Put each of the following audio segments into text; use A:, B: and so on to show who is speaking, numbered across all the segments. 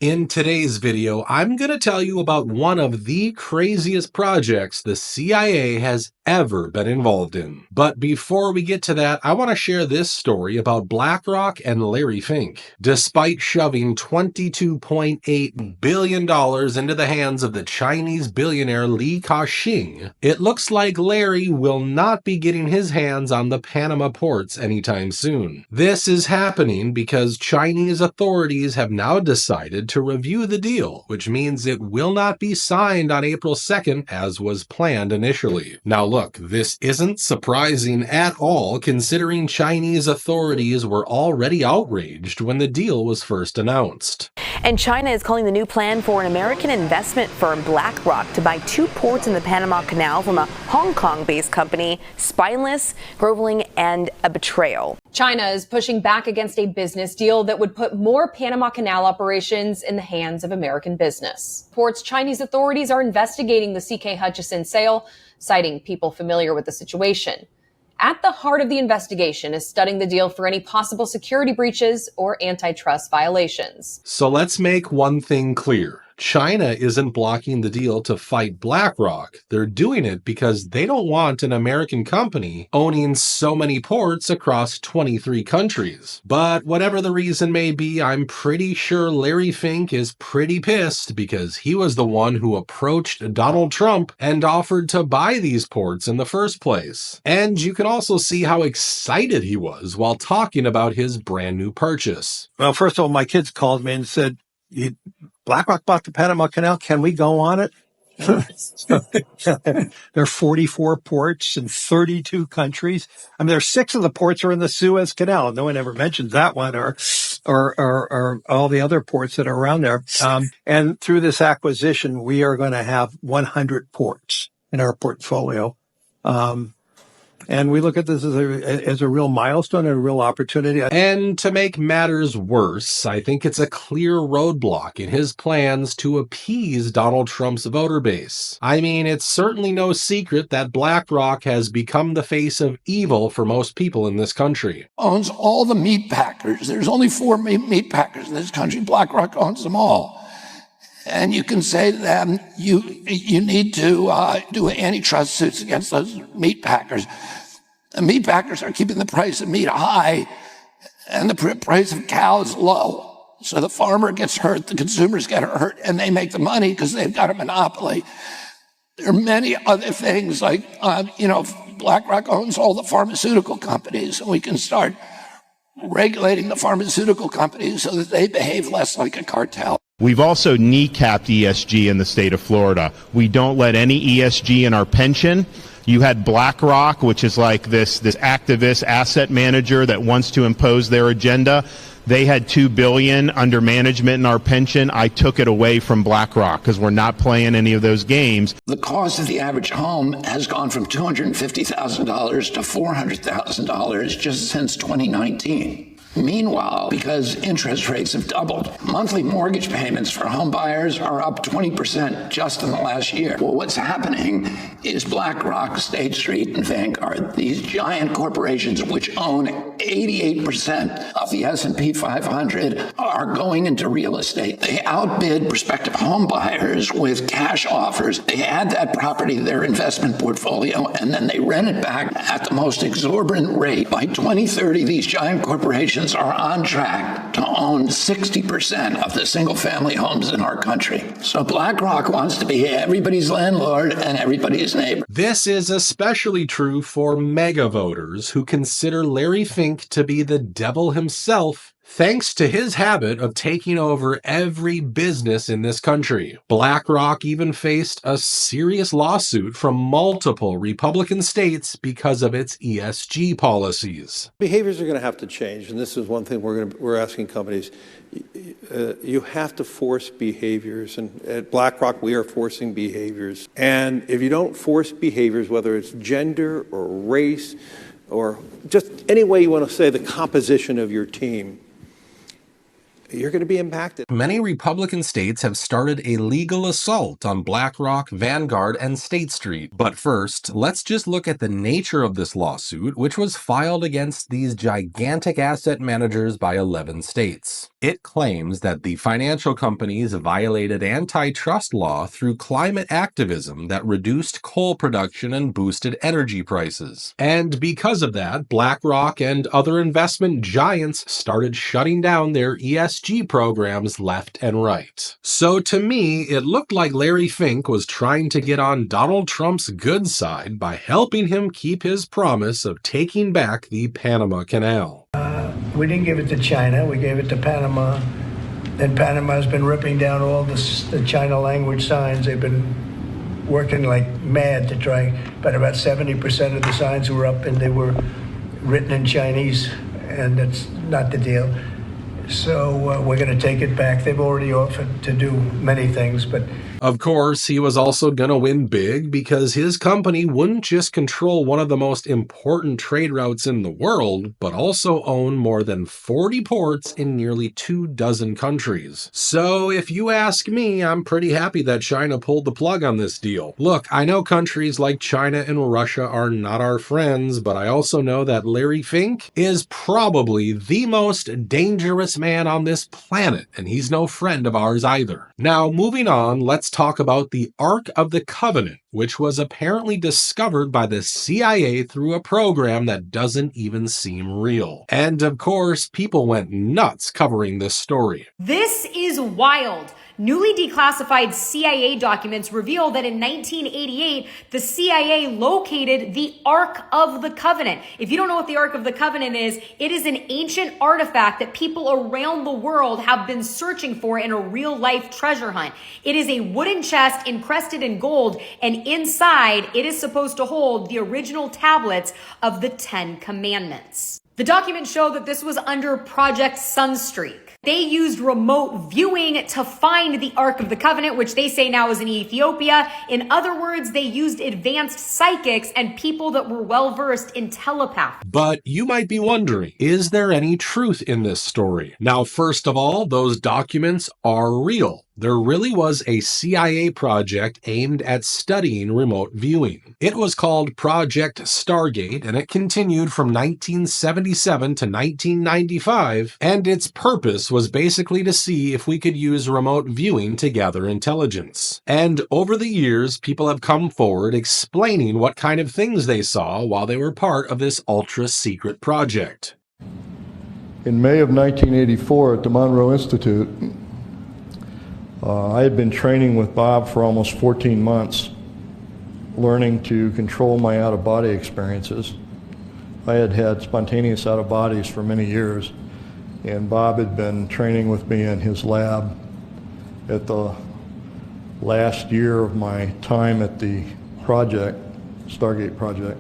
A: In today's video, I'm going to tell you about one of the craziest projects the CIA has ever been involved in. But before we get to that, I want to share this story about BlackRock and Larry Fink. Despite shoving $22.8 billion into the hands of the Chinese billionaire Li Ka-shing, it looks like Larry will not be getting his hands on the Panama ports anytime soon. This is happening because Chinese authorities have now decided to review the deal, which means it will not be signed on April 2nd as was planned initially. Now look, this isn't surprising at all considering Chinese authorities were already outraged when the deal was first announced.
B: And China is calling the new plan for an American investment firm, BlackRock, to buy 2 ports in the Panama Canal from a Hong Kong-based company spineless, groveling, and a betrayal.
C: China is pushing back against a business deal that would put more Panama Canal operations in the hands of American business. Reports Chinese authorities are investigating the CK Hutchison sale, citing people familiar with the situation. At the heart of the investigation is studying the deal for any possible security breaches or antitrust violations.
A: So let's make one thing clear. China isn't blocking the deal to fight BlackRock. They're doing it because they don't want an American company owning so many ports across 23 countries. But whatever the reason may be, I'm pretty sure Larry Fink is pretty pissed because he was the one who approached Donald Trump and offered to buy these ports in the first place. And you can also see how excited he was while talking about his brand new purchase.
D: Well, first of all, my kids called me and said, BlackRock bought the Panama Canal. Can we go on it? There are 44 ports in 32 countries. I mean, there are 6 of the ports are in the Suez Canal. No one ever mentions that one or all the other ports that are around there. And through this acquisition, we are going to have 100 ports in our portfolio. And we look at this as a real milestone and a real opportunity.
A: And to make matters worse, I think it's a clear roadblock in his plans to appease Donald Trump's voter base. I mean, it's certainly no secret that BlackRock has become the face of evil for most people in this country.
E: Owns all the meat packers. There's only 4 meat packers in this country. BlackRock owns them all. And you can say to them, you need to do antitrust suits against those meat packers. The meat packers are keeping the price of meat high and the price of cows low. So the farmer gets hurt, the consumers get hurt, and they make the money because they've got a monopoly. There are many other things like, BlackRock owns all the pharmaceutical companies, and we can start regulating the pharmaceutical companies so that they behave less like a cartel.
F: We've also kneecapped ESG in the state of Florida. We don't let any ESG in our pension. You had BlackRock, which is like this activist asset manager that wants to impose their agenda. They had $2 billion under management in our pension. I took it away from BlackRock because we're not playing any of those games.
E: The cost of the average home has gone from $250,000 to $400,000 just since 2019. Meanwhile, because interest rates have doubled, monthly mortgage payments for home buyers are up 20% just in the last year. Well, what's happening is BlackRock, State Street, and Vanguard, these giant corporations which own 88% of the S&P 500, are going into real estate. They outbid prospective home buyers with cash offers. They add that property to their investment portfolio, and then they rent it back at the most exorbitant rate. By 2030, these giant corporations are on track to own 60% of the single-family homes in our country. So BlackRock wants to be everybody's landlord and everybody's neighbor.
A: This is especially true for mega voters who consider Larry Fink to be the devil himself, thanks to his habit of taking over every business in this country. BlackRock even faced a serious lawsuit from multiple Republican states because of its ESG policies.
D: Behaviors are going to have to change, and this is one thing we're asking companies. You have to force behaviors, and at BlackRock we are forcing behaviors. And if you don't force behaviors, whether it's gender or race or just any way you want to say the composition of your team,
G: you're going to be impacted.
A: Many Republican states have started a legal assault on BlackRock, Vanguard, and State Street. But first, let's just look at the nature of this lawsuit, which was filed against these gigantic asset managers by 11 states. It claims that the financial companies violated antitrust law through climate activism that reduced coal production and boosted energy prices. And because of that, BlackRock and other investment giants started shutting down their ESG programs left and right. So to me, it looked like Larry Fink was trying to get on Donald Trump's good side by helping him keep his promise of taking back the Panama Canal.
H: We didn't give it to China, we gave it to Panama. Then Panama's been ripping down all the China language signs. They've been working like mad to try, but about 70% of the signs were up and they were written in Chinese, and that's not the deal. So we're going to take it back. They've already offered to do many things, but
A: of course, he was also going to win big because his company wouldn't just control one of the most important trade routes in the world, but also own more than 40 ports in nearly 24 countries. So if you ask me, I'm pretty happy that China pulled the plug on this deal. Look, I know countries like China and Russia are not our friends, but I also know that Larry Fink is probably the most dangerous man on this planet, and he's no friend of ours either. Now, moving on, let's talk about the Ark of the Covenant, which was apparently discovered by the CIA through a program that doesn't even seem real. And of course, people went nuts covering this story.
I: This is wild. Newly declassified CIA documents reveal that in 1988, the CIA located the Ark of the Covenant. If you don't know what the Ark of the Covenant is, it is an ancient artifact that people around the world have been searching for in a real-life treasure hunt. It is a wooden chest encrusted in gold, and inside it is supposed to hold the original tablets of the 10 Commandments. The documents show that this was under Project Sunstreak. They used remote viewing to find the Ark of the Covenant, which they say now is in Ethiopia. In other words, they used advanced psychics and people that were well-versed in telepathy.
A: But you might be wondering, is there any truth in this story? Now, first of all, those documents are real. There really was a CIA project aimed at studying remote viewing. It was called Project Stargate, and it continued from 1977 to 1995, and its purpose was basically to see if we could use remote viewing to gather intelligence. And over the years, people have come forward explaining what kind of things they saw while they were part of this ultra-secret project.
J: In May of 1984 at the Monroe Institute, I had been training with Bob for almost 14 months, learning to control my out-of-body experiences. I had had spontaneous out-of-bodies for many years, and Bob had been training with me in his lab at the last year of my time at the project, Stargate project.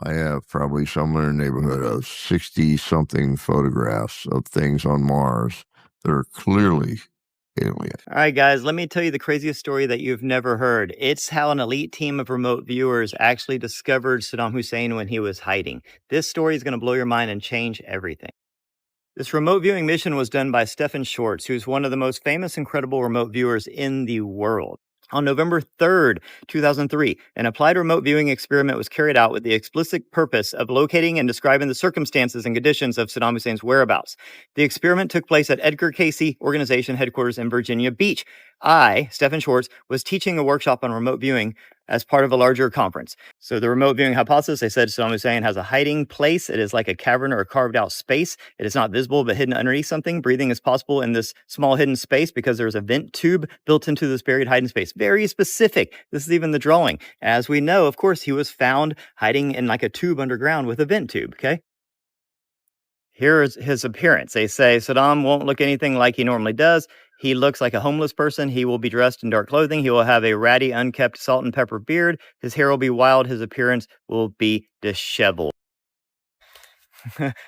K: I have probably somewhere in the neighborhood of 60-something photographs of things on Mars that are clearly alien.
L: All right, guys, let me tell you the craziest story that you've never heard. It's how an elite team of remote viewers actually discovered Saddam Hussein when he was hiding. This story is going to blow your mind and change everything. This remote viewing mission was done by Stephen Schwartz, who's one of the most famous and credible remote viewers in the world. On November 3rd, 2003, an applied remote viewing experiment was carried out with the explicit purpose of locating and describing the circumstances and conditions of Saddam Hussein's whereabouts. The experiment took place at Edgar Cayce Organization headquarters in Virginia Beach. I, Stephen Schwartz, was teaching a workshop on remote viewing as part of a larger conference. So the remote viewing hypothesis, they said Saddam Hussein has a hiding place. It is like a cavern or a carved out space. It is not visible, but hidden underneath something. Breathing is possible in this small hidden space because there's a vent tube built into this buried hiding space. Very specific. This is even the drawing. As we know, of course, he was found hiding in like a tube underground with a vent tube, okay? Here's his appearance. They say Saddam won't look anything like he normally does. He looks like a homeless person. He will be dressed in dark clothing. He will have a ratty, unkept salt and pepper beard. His hair will be wild. His appearance will be disheveled.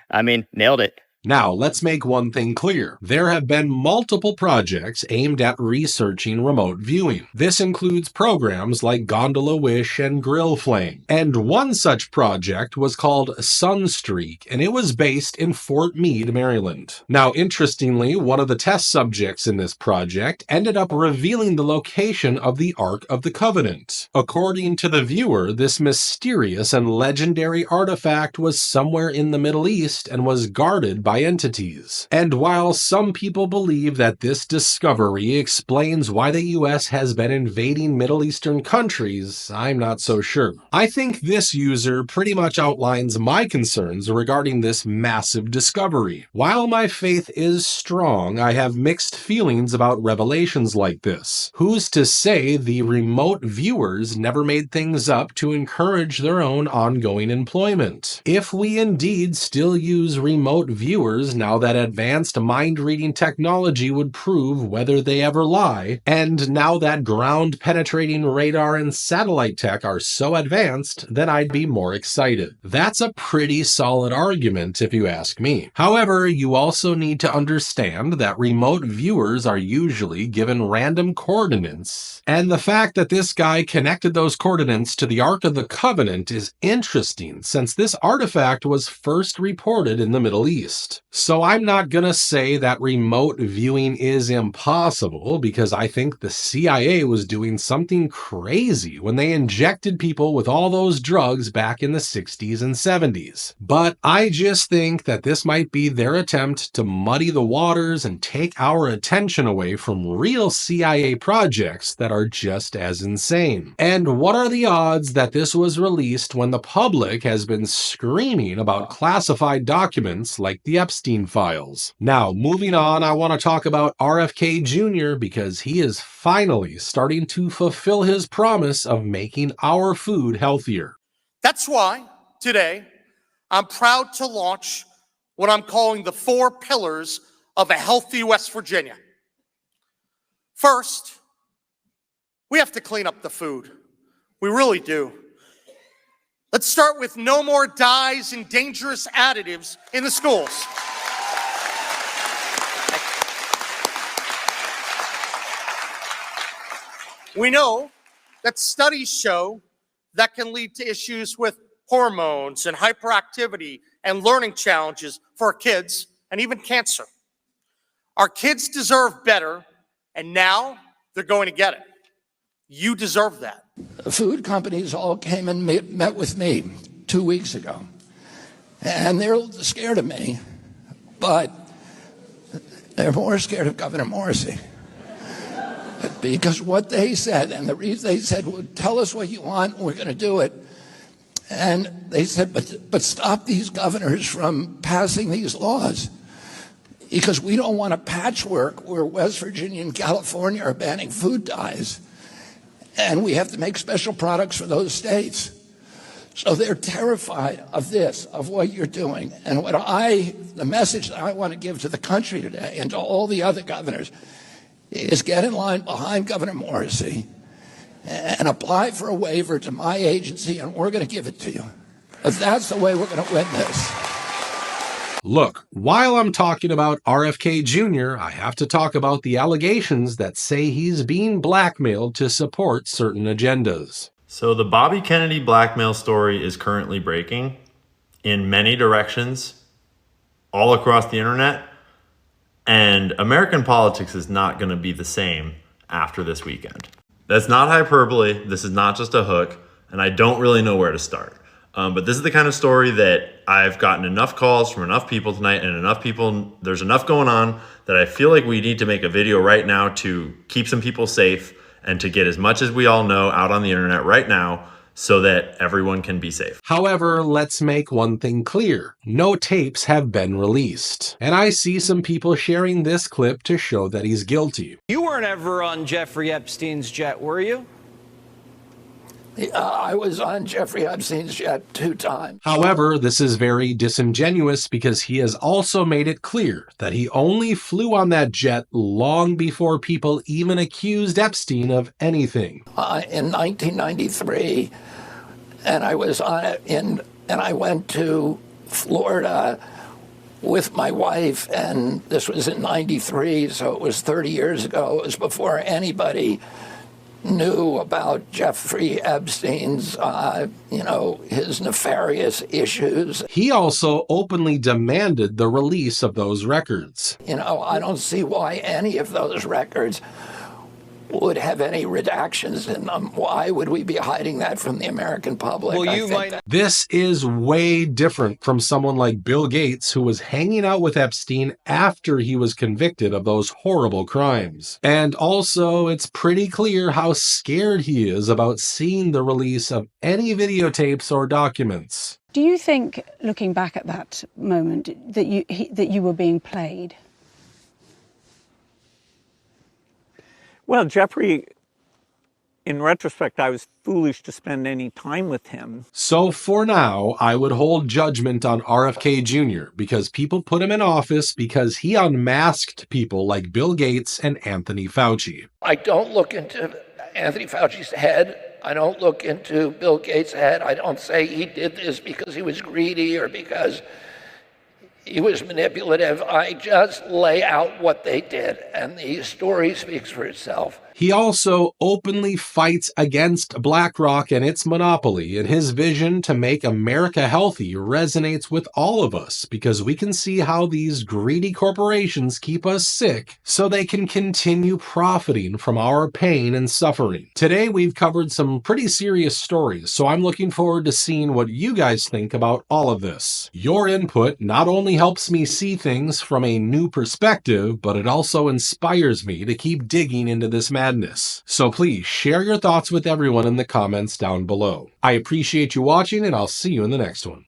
L: I mean, nailed it.
A: Now, let's make one thing clear. There have been multiple projects aimed at researching remote viewing. This includes programs like Gondola Wish and Grill Flame. And one such project was called Sunstreak, and it was based in Fort Meade, Maryland. Now, interestingly, one of the test subjects in this project ended up revealing the location of the Ark of the Covenant. According to the viewer, this mysterious and legendary artifact was somewhere in the Middle East and was guarded by entities. And while some people believe that this discovery explains why the US has been invading Middle Eastern countries, I'm not so sure. I think this user pretty much outlines my concerns regarding this massive discovery. While my faith is strong, I have mixed feelings about revelations like this. Who's to say the remote viewers never made things up to encourage their own ongoing employment? If we indeed still use remote viewers now that advanced mind-reading technology would prove whether they ever lie, and now that ground-penetrating radar and satellite tech are so advanced, then I'd be more excited. That's a pretty solid argument if you ask me. However, you also need to understand that remote viewers are usually given random coordinates, and the fact that this guy connected those coordinates to the Ark of the Covenant is interesting since this artifact was first reported in the Middle East. So I'm not gonna say that remote viewing is impossible because I think the CIA was doing something crazy when they injected people with all those drugs back in the 60s and 70s. But I just think that this might be their attempt to muddy the waters and take our attention away from real CIA projects that are just as insane. And what are the odds that this was released when the public has been screaming about classified documents like the Epstein files? Now, moving on, I want to talk about RFK Jr. because he is finally starting to fulfill his promise of making our food healthier.
G: That's why today I'm proud to launch what I'm calling the 4 pillars of a healthy West Virginia. First, we have to clean up the food. We really do. Let's start with no more dyes and dangerous additives in the schools. We know that studies show that can lead to issues with hormones and hyperactivity and learning challenges for our kids and even cancer. Our kids deserve better, and now they're going to get it. You deserve that.
M: Food companies all came and met with me 2 weeks ago, and they're scared of me, but they're more scared of Governor Morrissey. Because what they said, and the reason they said, well, tell us what you want, we're going to do it. And they said, but stop these governors from passing these laws. Because we don't want a patchwork where West Virginia and California are banning food dyes. And we have to make special products for those states. So they're terrified of this, of what you're doing. And the message that I want to give to the country today and to all the other governors is get in line behind Governor Morrissey and apply for a waiver to my agency, and we're going to give it to you. But that's the way we're going to win this.
A: Look, while I'm talking about RFK Jr., I have to talk about the allegations that say he's being blackmailed to support certain agendas.
N: So the Bobby Kennedy blackmail story is currently breaking in many directions all across the internet. And American politics is not going to be the same after this weekend. That's not hyperbole. This is not just a hook. And I don't really know where to start. But this is the kind of story that I've gotten enough calls from enough people tonight and there's enough going on that I feel like we need to make a video right now to keep some people safe and to get as much as we all know out on the internet right now so that everyone can be safe.
A: However, let's make one thing clear. No tapes have been released. And I see some people sharing this clip to show that he's guilty.
O: You weren't ever on Jeffrey Epstein's jet, were you?
M: I was on Jeffrey Epstein's jet 2 times.
A: However, this is very disingenuous because he has also made it clear that he only flew on that jet long before people even accused Epstein of anything.
M: In 1993, and I was on it and I went to Florida with my wife, and this was in '93, so it was 30 years ago. It was before anybody knew about Jeffrey Epstein's, his nefarious issues.
A: He also openly demanded the release of those records.
M: I don't see why any of those records would have any redactions in them. Why would we be hiding that from the American public?
A: This is way different from someone like Bill Gates, who was hanging out with Epstein after he was convicted of those horrible crimes. And also, it's pretty clear how scared he is about seeing the release of any videotapes or documents.
P: Do you think, looking back at that moment, that you were being played?
Q: Well, Jeffrey, in retrospect, I was foolish to spend any time with him.
A: So for now, I would hold judgment on RFK Jr. because people put him in office because he unmasked people like Bill Gates and Anthony Fauci.
M: I don't look into Anthony Fauci's head. I don't look into Bill Gates' head. I don't say he did this because he was greedy or because he was manipulative. I just lay out what they did, and the story speaks for itself.
A: He also openly fights against BlackRock and its monopoly, and his vision to make America healthy resonates with all of us because we can see how these greedy corporations keep us sick so they can continue profiting from our pain and suffering. Today, we've covered some pretty serious stories, so I'm looking forward to seeing what you guys think about all of this. Your input not only helps me see things from a new perspective, but it also inspires me to keep digging into this madness. So please share your thoughts with everyone in the comments down below. I appreciate you watching, and I'll see you in the next one.